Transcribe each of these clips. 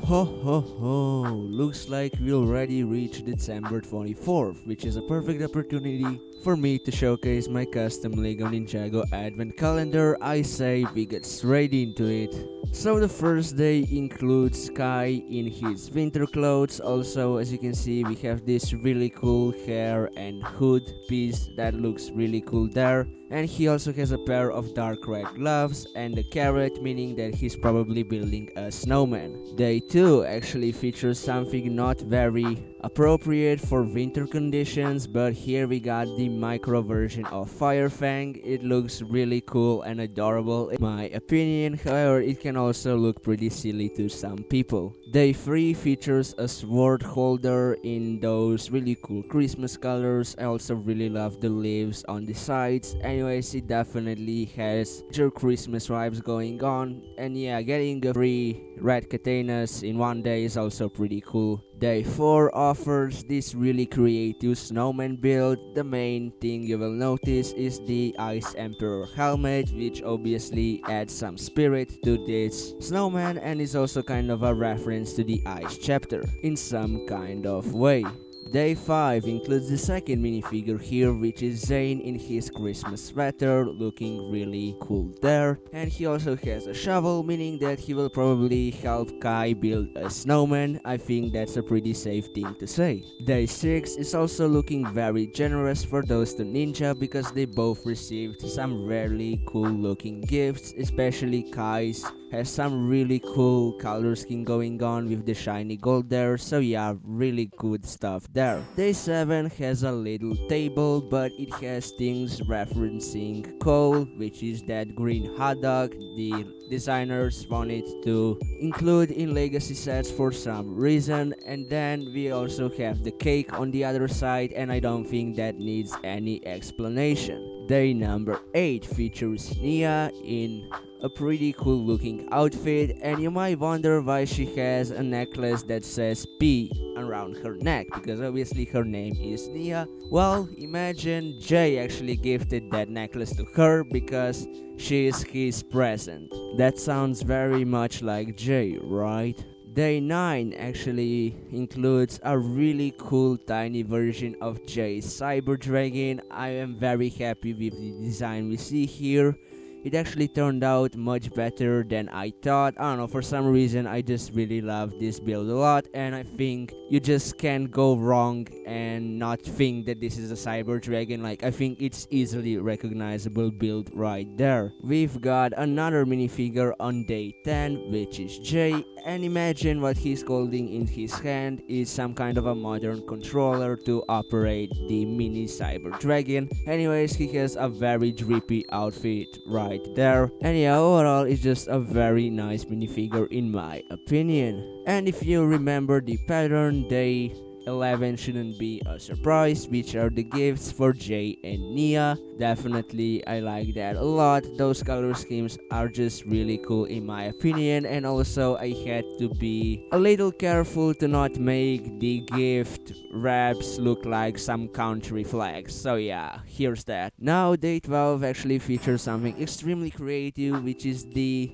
Ho ho ho! Looks like we already reached December 24th, which is a perfect opportunity for me to showcase my custom Lego Ninjago Advent Calendar. I say we get straight into it. So the first day includes Kai in his winter clothes. Also, as you can see, we have this really cool hair and hood piece that looks really cool there. And he also has a pair of dark red gloves and a carrot, meaning that he's probably building a snowman. Day 2 actually features something not very appropriate for winter conditions, but here we got the micro version of Firefang. It looks really cool and adorable in my opinion, however it can also look pretty silly to some people. Day 3 features a sword holder in those really cool Christmas colors. I also really love the leaves on the sides. Anyways, it definitely has major Christmas vibes going on, and yeah, getting a free red katanas in one day is also pretty cool. Day 4 offers this really creative snowman build. The main thing you will notice is the Ice Emperor helmet, which obviously adds some spirit to this snowman and is also kind of a reference to the Ice chapter in some kind of way. Day 5 includes the second minifigure here, which is Zane in his Christmas sweater, looking really cool there. And he also has a shovel, meaning that he will probably help Kai build a snowman. I think that's a pretty safe thing to say. Day 6 is also looking very generous for those two ninja because they both received some really cool looking gifts, especially Kai's has some really cool color scheme going on with the shiny gold there, so yeah, really good stuff there. Day 7 has a little table, but it has things referencing coal, which is that green hot dog the designers wanted to include in legacy sets for some reason. And then we also have the cake on the other side, and I don't think that needs any explanation. Day number 8 features Nia in a pretty cool looking outfit, and you might wonder why she has a necklace that says P around her neck, because obviously her name is Nia. Well, imagine Jay actually gifted that necklace to her because she is his present. That sounds very much like Jay, right? Day 9 actually includes a really cool tiny version of Jay's Cyber Dragon. I am very happy with the design we see here. It actually turned out much better than I thought. I don't know, for some reason I just really love this build a lot, and I think you just can't go wrong and not think that this is a Cyber Dragon. Like, I think it's easily recognizable build right there. We've got another minifigure on day 10, which is Jay, and imagine what he's holding in his hand is some kind of a modern controller to operate the mini Cyber Dragon. Anyways, he has a very drippy outfit right there, and yeah, overall it's just a very nice minifigure in my opinion. And if you remember the pattern, day 11 shouldn't be a surprise, which are the gifts for Jay and Nia. Definitely I like that a lot. Those color schemes are just really cool in my opinion, and also I had to be a little careful to not make the gift wraps look like some country flags. So yeah, here's that. Now day 12 actually features something extremely creative, which is the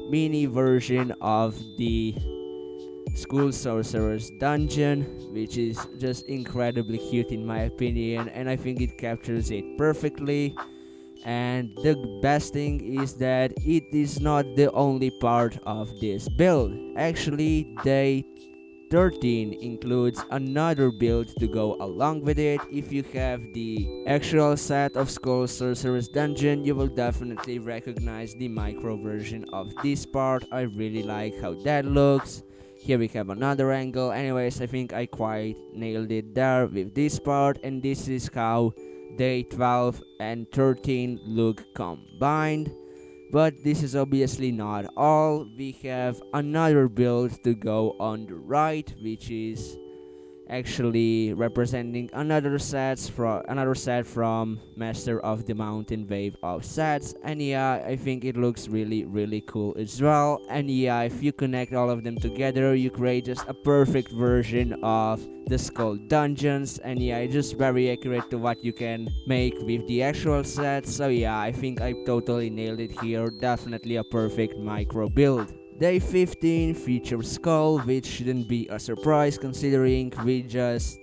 mini version of the School Sorcerer's Dungeon, which is just incredibly cute in my opinion, and I think it captures it perfectly. And the best thing is that it is not the only part of this build. Actually, day 13 includes another build to go along with it. If you have the actual set of Skull Sorcerer's Dungeon, you will definitely recognize the micro version of this part. I really like how that looks. Here we have another angle. Anyways, I think I quite nailed it there with this part, and this is how day 12 and 13 look combined. But this is obviously not all. We have another build to go on the right, which is actually representing another set from Master of the Mountain Wave of sets. And yeah, I think it looks really cool as well. And yeah, if you connect all of them together, you create just a perfect version of the Skull Dungeons. And yeah, it's just very accurate to what you can make with the actual set. So yeah, I think I totally nailed it here. Definitely a perfect micro build. Day 15 features Skull, which shouldn't be a surprise considering we just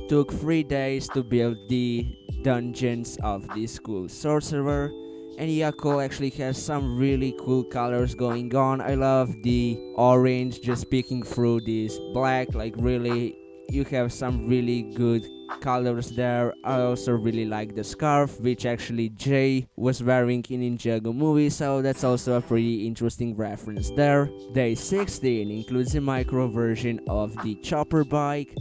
took 3 days to build the dungeons of this cool sorcerer. And Yako actually has some really cool colors going on. I love the orange just peeking through this black, like really you have some really good colors there. I also really like the scarf which actually Jay was wearing in Ninjago movie, so that's also a pretty interesting reference there. Day 16 includes a micro version of the chopper bike.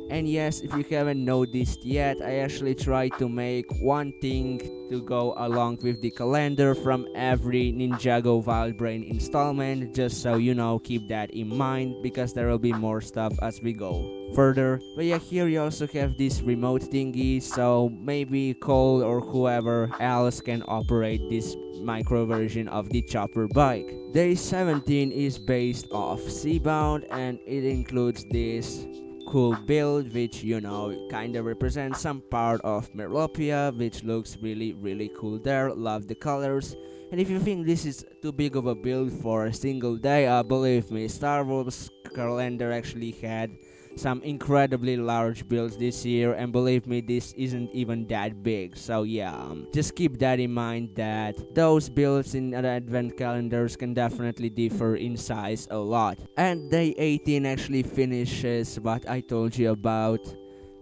And yes, if you haven't noticed yet, I actually tried to make one thing to go along with the calendar from every Ninjago Wild Brain installment, just so you know, keep that in mind because there will be more stuff as we go further. But yeah, here you also have this remote thingy, so maybe Cole or whoever else can operate this micro version of the chopper bike. Day 17 is based off Seabound and it includes this cool build which kinda represents some part of Merlopia, which looks really cool there. Love the colors. And if you think this is too big of a build for a single day, believe me, Star Wars calendar actually had some incredibly large builds this year, and believe me, this isn't even that big. So yeah, just keep that in mind that those builds in other advent calendars can definitely differ in size a lot. And day 18 actually finishes what I told you about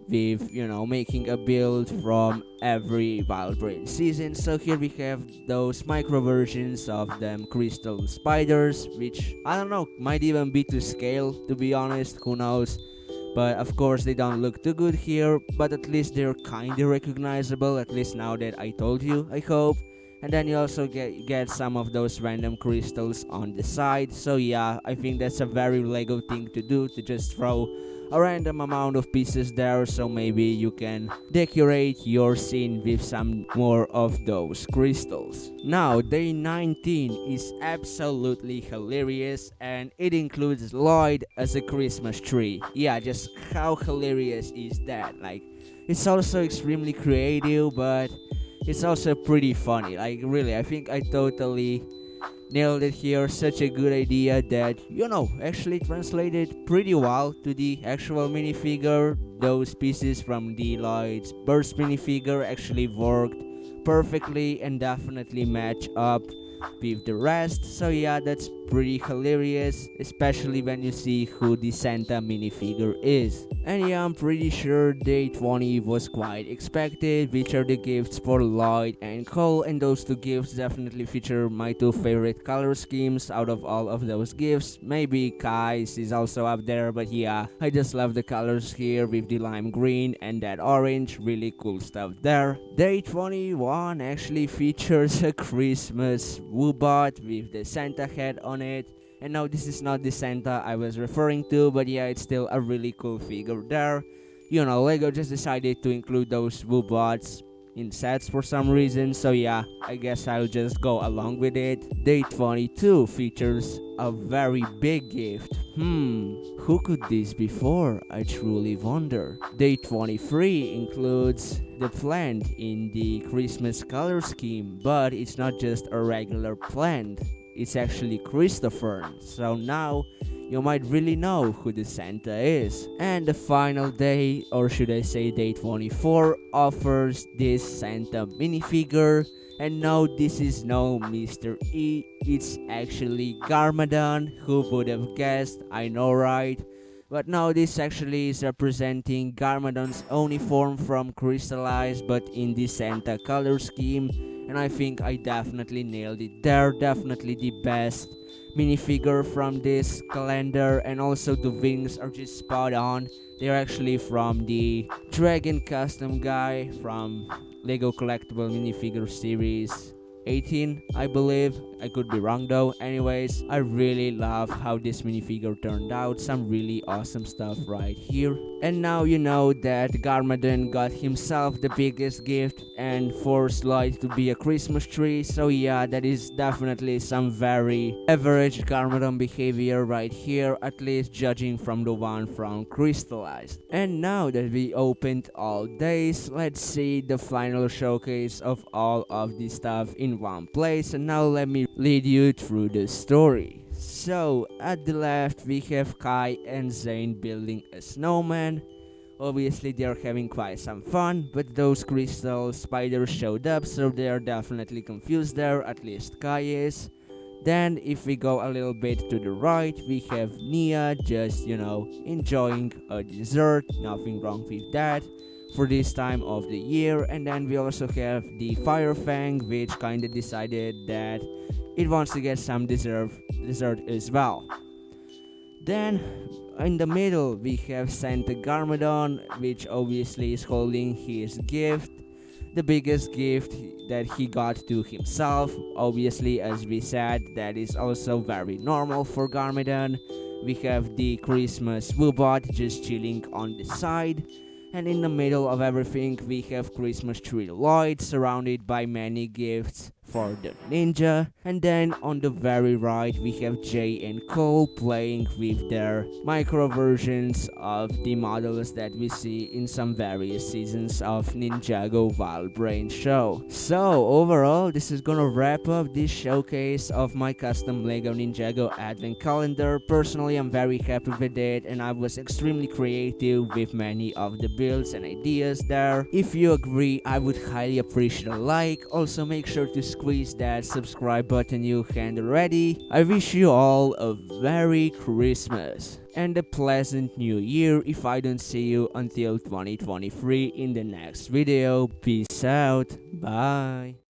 with making a build from every Wild Brain season. So here we have those micro versions of them crystal spiders, which I don't know, might even be to scale, to be honest, who knows. But of course they don't look too good here, but at least they're kinda recognizable, at least now that I told you, I hope. And then you also get some of those random crystals on the side. So yeah, I think that's a very Lego thing to do, to just throw a random amount of pieces there, so maybe you can decorate your scene with some more of those crystals. Now, day 19 is absolutely hilarious and it includes Lloyd as a Christmas tree. Yeah, just how hilarious is that? Like, it's also extremely creative, but it's also pretty funny. Like, really, I think I totally nailed it here. Such a good idea that actually translated pretty well to the actual minifigure. Those pieces from the Lloyd's burst minifigure actually worked perfectly and definitely match up with the rest. So yeah, that's pretty hilarious, especially when you see who the Santa minifigure is. And yeah, I'm pretty sure day 20 was quite expected, which are the gifts for Lloyd and Cole, and those two gifts definitely feature my two favorite color schemes out of all of those gifts. Maybe Kai's is also up there, but yeah, I just love the colors here with the lime green and that orange, really cool stuff there. Day 21 actually features a Christmas Woobot with the Santa head on it. And no, this is not the Santa I was referring to, but yeah, it's still a really cool figure there. Lego just decided to include those Woobots in sets for some reason, so yeah, I guess I'll just go along with it. Day 22 features a very big gift. Who could this be for? I truly wonder. Day 23 includes the plant in the Christmas color scheme, but it's not just a regular plant. It's actually Christopher. So now you might really know who the Santa is. And the final day, or should I say day 24, offers this Santa minifigure. And no, this is no Mr. E, it's actually Garmadon. Who would have guessed? I know, right? But no, this actually is representing Garmadon's only form from Crystallized, but in the Santa color scheme. And I think I definitely nailed it there. Definitely the best minifigure from this calendar, and also the wings are just spot on. They're actually from the Dragon Custom guy from Lego Collectible Minifigure Series 18, I believe. I could be wrong though. Anyways, I really love how this minifigure turned out. Some really awesome stuff right here. And now you know that Garmadon got himself the biggest gift and forced Lloyd to be a Christmas tree. So yeah, that is definitely some very average Garmadon behavior right here, at least judging from the one from Crystallized. And now that we opened all days, let's see the final showcase of all of this stuff in one place. And now let me lead you through the story. So, at the left, we have Kai and Zane building a snowman. Obviously, they're having quite some fun, but those crystal spiders showed up, so they're definitely confused there, at least Kai is. Then, if we go a little bit to the right, we have Nia just, enjoying a dessert, nothing wrong with that for this time of the year. And then we also have the Fire Fang, which kinda decided that it wants to get some dessert as well. Then in the middle we have Santa Garmadon, which obviously is holding his gift, the biggest gift that he got to himself. Obviously, as we said, that is also very normal for Garmadon. We have the Christmas Woobot just chilling on the side. And in the middle of everything, we have Christmas tree Lloyd surrounded by many gifts for the ninja. And then on the very right, we have Jay and Cole playing with their micro versions of the models that we see in some various seasons of Ninjago Wild Brain show. So overall, this is gonna wrap up this showcase of my custom Lego Ninjago Advent Calendar. Personally, I'm very happy with it, and I was extremely creative with many of the builds and ideas there. If you agree, I would highly appreciate a like. Also, make sure to squeeze that subscribe button you hand already. I wish you all a Merry Christmas and a pleasant New Year if I don't see you until 2023 in the next video. Peace out. Bye.